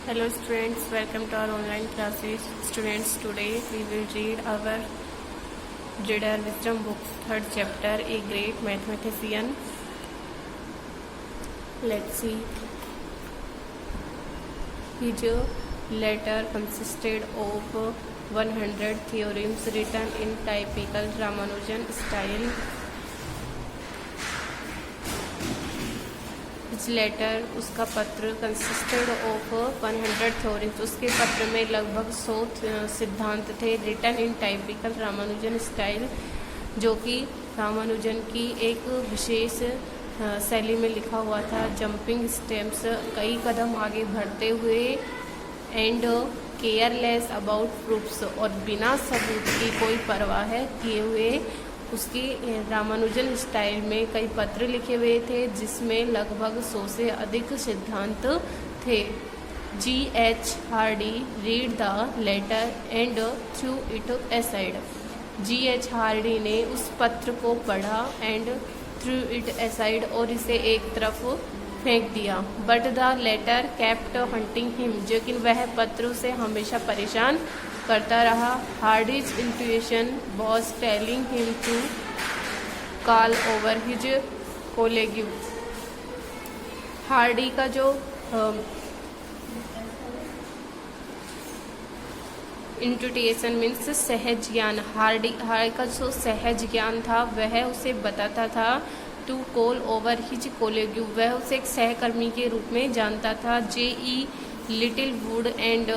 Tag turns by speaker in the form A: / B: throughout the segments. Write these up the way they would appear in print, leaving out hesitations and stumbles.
A: Hello students, welcome to our online classes. Students, today we will read our Reader Wisdom book, third chapter, A Great Mathematician. Let's see. His letter consisted of 100 theorems written in typical Ramanujan style. Letter उसका पत्र consisted of 100 theories, उसके पत्र में लगभग 100 सिद्धांत थे, written in typical Ramanujan style, जो कि रामानुजन की एक विशेष शैली में लिखा हुआ था। जंपिंग स्टेप्स, कई कदम आगे बढ़ते हुए, एंड केयरलेस अबाउट प्रूफ्स, और बिना सबूत की कोई परवाह किए हुए उसकी रामानुजन स्टाइल में कई पत्र लिखे हुए थे, जिसमें लगभग 100 से अधिक सिद्धांत थे। G.H. Hardy read the letter and threw it aside. G.H. Hardy ने उस पत्र को पढ़ा एंड थ्रू इट असाइड, और इसे एक तरफ फेंक दिया। But the letter kept haunting him, लेकिन वह पत्र उसे हमेशा परेशान करता रहा। Hardy's intuition was telling him to call over his colleague. Hardy का जो इंट्यूशन मीन्स सहज ज्ञान, हार्डी का जो सहज ज्ञान था वह उसे बताता था टू कॉल ओवर हिज कोलेग्यू, वह उसे एक सहकर्मी के रूप में जानता था। J.E. Littlewood and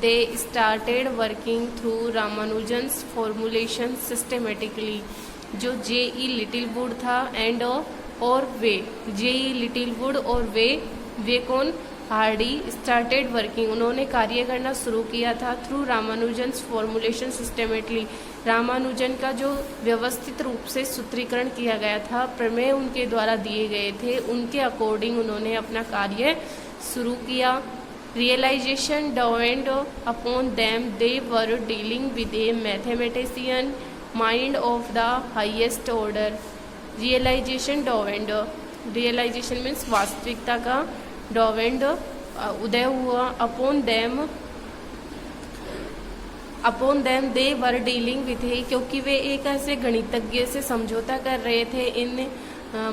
A: they started working through Ramanujan's formulation systematically. जो J.E. लिटिलवुड था एंड और वे, J.E. लिटिलवुड और वे कौन? हार्डी स्टार्टेड वर्किंग, उन्होंने कार्य करना शुरू किया था through Ramanujan's formulation systematically, Ramanujan का जो व्यवस्थित रूप से सूत्रीकरण किया गया था, प्रमेय उनके द्वारा दिए गए थे, उनके अकॉर्डिंग उन्होंने अपना कार्य शुरू किया। Realisation dawned upon them they were dealing with a mathematician, mind of the highest order. Realisation dawned, realisation means वास्तविकता का, dawned उदय हुआ, upon them they were dealing with a, क्योंकि वे एक ऐसे गणितज्ञ से समझौता कर रहे थे, in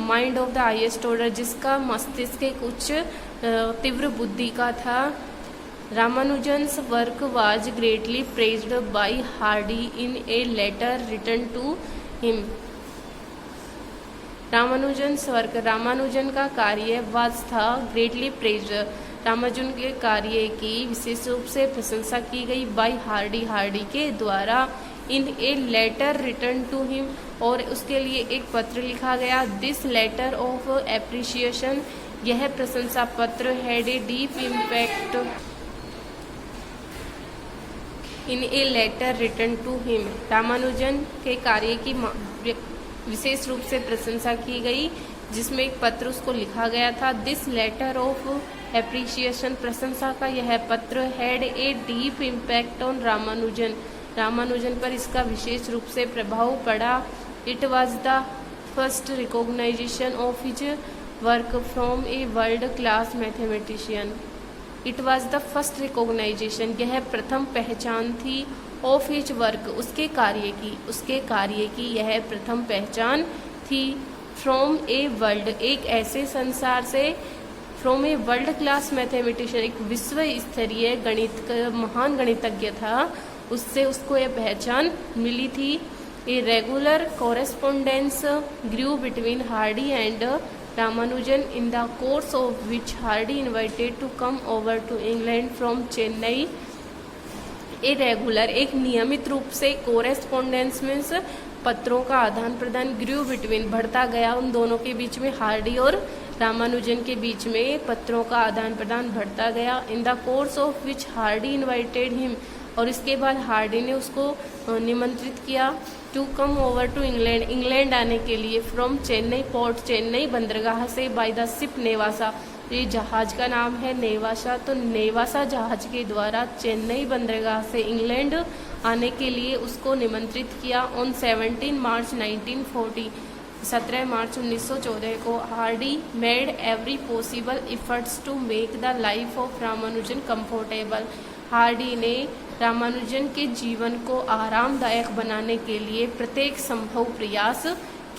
A: mind of the highest order, जिसका मस्तिष्क एक उच्च तीव्र बुद्धि का था। Ramanujan's work was greatly praised by Hardy in a letter written to him. Ramanujan का कार्य वाज था ग्रेटली प्रेज्ड, रामानुजन के कार्य की विशेष रूप से प्रशंसा की गई बाय हार्डी के द्वारा, in a letter return to him, और उसके लिए एक पत्र लिखा गया। दिस लेटर ऑफ एप्रिसिएशन, यह प्रशंसा पत्र had a deep impact in a letter return to him, Ramanujan के कार्य की विशेष रूप से प्रशंसा की गई, जिसमें एक पत्र उसको लिखा गया था। दिस लेटर ऑफ एप्रिसिएशन, प्रशंसा का यह पत्र, had a deep impact on Ramanujan पर इसका विशेष रूप से प्रभाव पड़ा। It was the first recognisation of his work from a world class mathematician. It was the first recognisation, यह प्रथम पहचान थी, ऑफ हिज वर्क, उसके कार्य की यह प्रथम पहचान थी। फ्रॉम ए वर्ल्ड, एक ऐसे संसार से, from a world class mathematician, एक विश्व स्तरीय महान गणितज्ञ था, उससे उसको यह पहचान मिली थी। A regular correspondence grew between Hardy and Ramanujan, in the course of which Hardy invited to come over to England from Chennai. A regular, एक नियमित रूप से, कोरेस्पोंडेंस मीन्स पत्रों का आदान प्रदान, ग्रू बिटवीन, बढ़ता गया उन दोनों के बीच में, हार्डी और रामानुजन के बीच में पत्रों का आदान प्रदान बढ़ता गया। In the course of which Hardy invited him, और इसके बाद हार्डी ने उसको निमंत्रित किया to come over to England आने के लिए, फ्रॉम चेन्नई पोर्ट, चेन्नई बंदरगाह से, बाय द शिप नेवासा, ये जहाज का नाम है नेवासा, तो नेवासा जहाज के द्वारा चेन्नई बंदरगाह से इंग्लैंड आने के लिए उसको निमंत्रित किया। ऑन 17 मार्च 1940, 17 मार्च 1914 को Hardy made every possible efforts to make the life of Ramanujan comfortable. Hardy ने रामानुजन के जीवन को आरामदायक बनाने के लिए प्रत्येक संभव प्रयास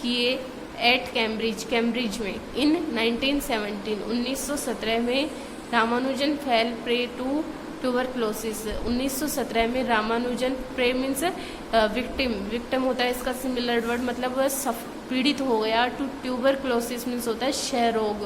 A: किए। एट कैम्ब्रिज में इन 1917 में Ramanujan fell prey to tuberculosis. 1917 में रामानुजन प्रे मीन्स विक्टिम होता है इसका सिमिलर वर्ड, मतलब वह पीड़ित हो गया। टू ट्यूबरक्लोसिस मीन्स होता है क्षय रोग।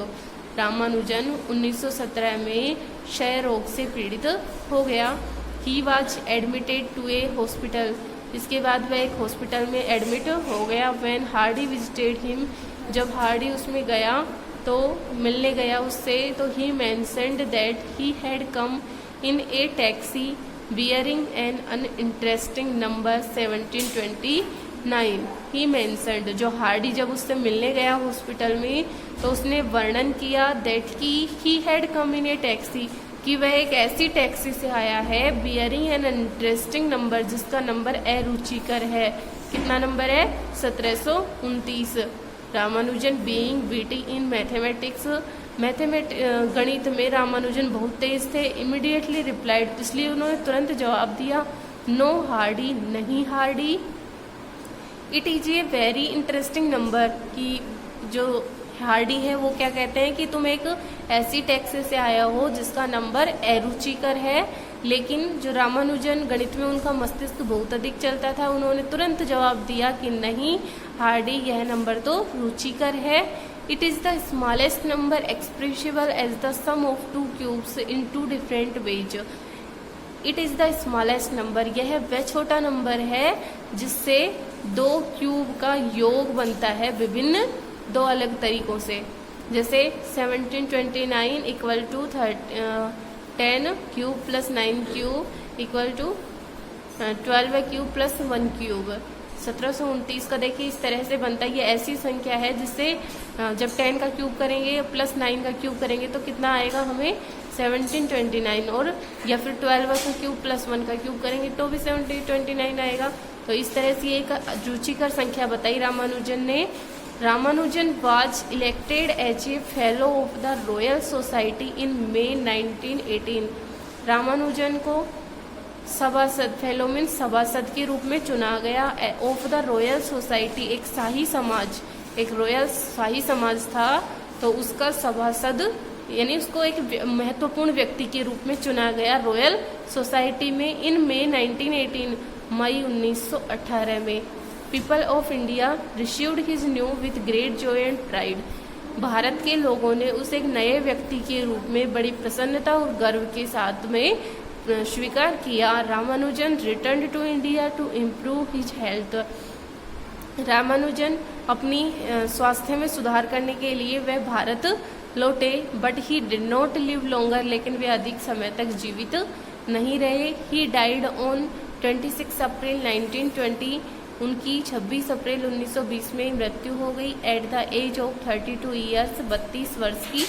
A: रामानुजन 1917 में क्षय रोग से पीड़ित हो गया। He was admitted to a hospital. इसके बाद वह एक हॉस्पिटल में एडमिट हो गया। व्हेन हार्डी विजिटेड हिम, जब हार्डी उसमें गया तो मिलने गया उससे, तो he mentioned that he had come in a taxi bearing an uninteresting number 1729। He mentioned, जो हार्डी जब उससे मिलने गया हॉस्पिटल में तो उसने वर्णन किया that he had come in a taxi, कि वह एक ऐसी टैक्सी से आया है बियरिंग एन इंटरेस्टिंग नंबर, जिसका नंबर अरुचिकर है। कितना नंबर है? 1729। Ramanujan being witty in mathematics, गणित में रामानुजन बहुत तेज थे। इमीडिएटली रिप्लाइड, इसलिए उन्होंने तुरंत जवाब दिया, नो हार्डी, नहीं Hardy. It is a very interesting number, कि जो हार्डी है वो क्या कहते हैं कि तुम एक ऐसी टैक्सी से आया हो जिसका नंबर अरुचिकर है। लेकिन जो रामानुजन गणित में उनका मस्तिष्क बहुत अधिक चलता था, उन्होंने तुरंत जवाब दिया कि नहीं हार्डी, यह नंबर तो रुचिकर है। It is the smallest number expressible as the sum of two cubes in two different ways. It is the smallest number, यह वह छोटा नंबर है जिससे दो क्यूब का योग बनता है विभिन्न दो अलग तरीकों से। जैसे 1729 equal to 10 cube plus 9 cube equal to 12 cube plus 1 cube. 1729 का देखिए इस तरह से बनता है। ये ऐसी संख्या है जिससे जब 10 का क्यूब करेंगे प्लस 9 का क्यूब करेंगे तो कितना आएगा हमें 1729, और या फिर 12 का क्यूब प्लस 1 का क्यूब करेंगे तो भी 1729 आएगा। तो इस तरह से एक रुचिकर संख्या बताई रामानुजन ने। Ramanujan was elected as a fellow of the Royal Society in May 1918। Ramanujan को सभासद, फेलो मीन्स सभासद के रूप में चुना गया। ऑफ द रॉयल सोसाइटी, एक शाही समाज, एक रॉयल शाही समाज था तो उसका सभासद यानी उसको एक महत्वपूर्ण व्यक्ति के रूप में चुना गया रॉयल सोसाइटी में। इन मई 1918, मई 1918 में people of India received his new with great Joy and pride. Bharat के लोगों ने उसे एक नए व्यक्ति के रूप में बड़ी प्रसन्नता और गर्व के साथ में स्वीकार किया। Ramanujan return to India to improve his health. Ramanujan अपनी स्वास्थ्य में सुधार करने के लिए वह भारत लौटे, but he did not live longer, लेकिन वे अधिक समय तक जीवित नहीं रहे। ही डाइड ऑन 26 अप्रैल 1920, उनकी 26 अप्रैल 1920 में मृत्यु हो गई। At the age of 32 years, 32 वर्ष की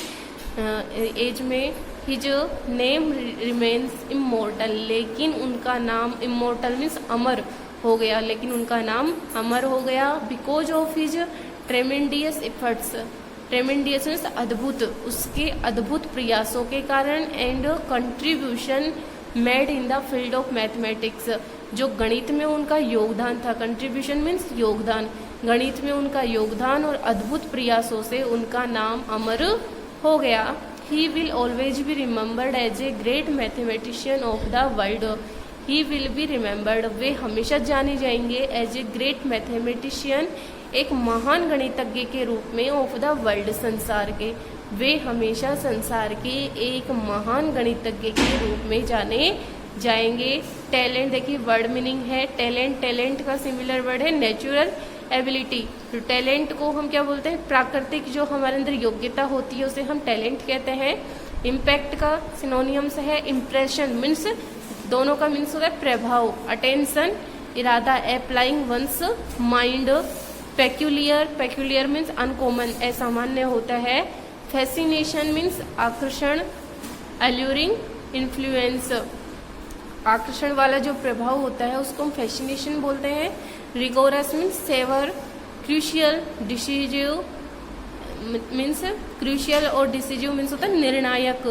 A: एज में। हिज नेम रिमेन्स इमोर्टल, लेकिन उनका नाम इमोर्टल मीन्स अमर हो गया, लेकिन उनका नाम अमर हो गया। Because of his tremendous efforts, tremendous means अद्भुत, उसके अद्भुत प्रयासों के कारण। And contribution made in the field of mathematics, जो गणित में उनका योगदान था। कंट्रीब्यूशन मीन्स योगदान, गणित में उनका योगदान और अद्भुत प्रयासों से उनका नाम अमर हो गया। He will always be remembered as a great mathematician of the world. He will be remembered, वे हमेशा जाने जाएंगे एज ए ग्रेट मैथमेटिशियन, एक महान गणितज्ञ के रूप में। ऑफ द वर्ल्ड, संसार के, वे हमेशा संसार के एक महान गणितज्ञ के रूप में जाने जाएंगे। टैलेंट, देखिए वर्ड मीनिंग है टैलेंट। टैलेंट का सिमिलर वर्ड है नेचुरल एबिलिटी। तो टैलेंट को हम क्या बोलते हैं? प्राकृतिक जो हमारे अंदर योग्यता होती है उसे हम टैलेंट कहते हैं। इम्पैक्ट का सिनोनियम्स है इम्प्रेशन, मीन्स दोनों का मीन्स होता है प्रभाव। अटेंशन, इरादा, applying once mind. Peculiar, peculiar means uncommon, असामान्य होता है। फैसिनेशन मीन्स आकर्षण। अल्यूरिंग, इन्फ्लुएंस, आकर्षण वाला जो प्रभाव होता है उसको हम फैसिनेशन बोलते हैं। Rigorous means severe, crucial, decisive means crucial और डिसीजिव मीन्स होता है निर्णायक,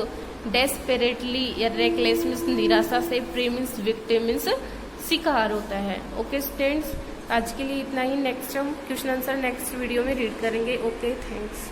A: डेस्पेरेटली या रेकलेस मीन्स निराशा से, प्रे मीन्स विक्टिम मीन्स शिकार होता है। ओके स्टूडेंट्स, आज के लिए इतना ही। नेक्स्ट हम क्वेश्चन आंसर नेक्स्ट वीडियो में रीड करेंगे। Okay thanks.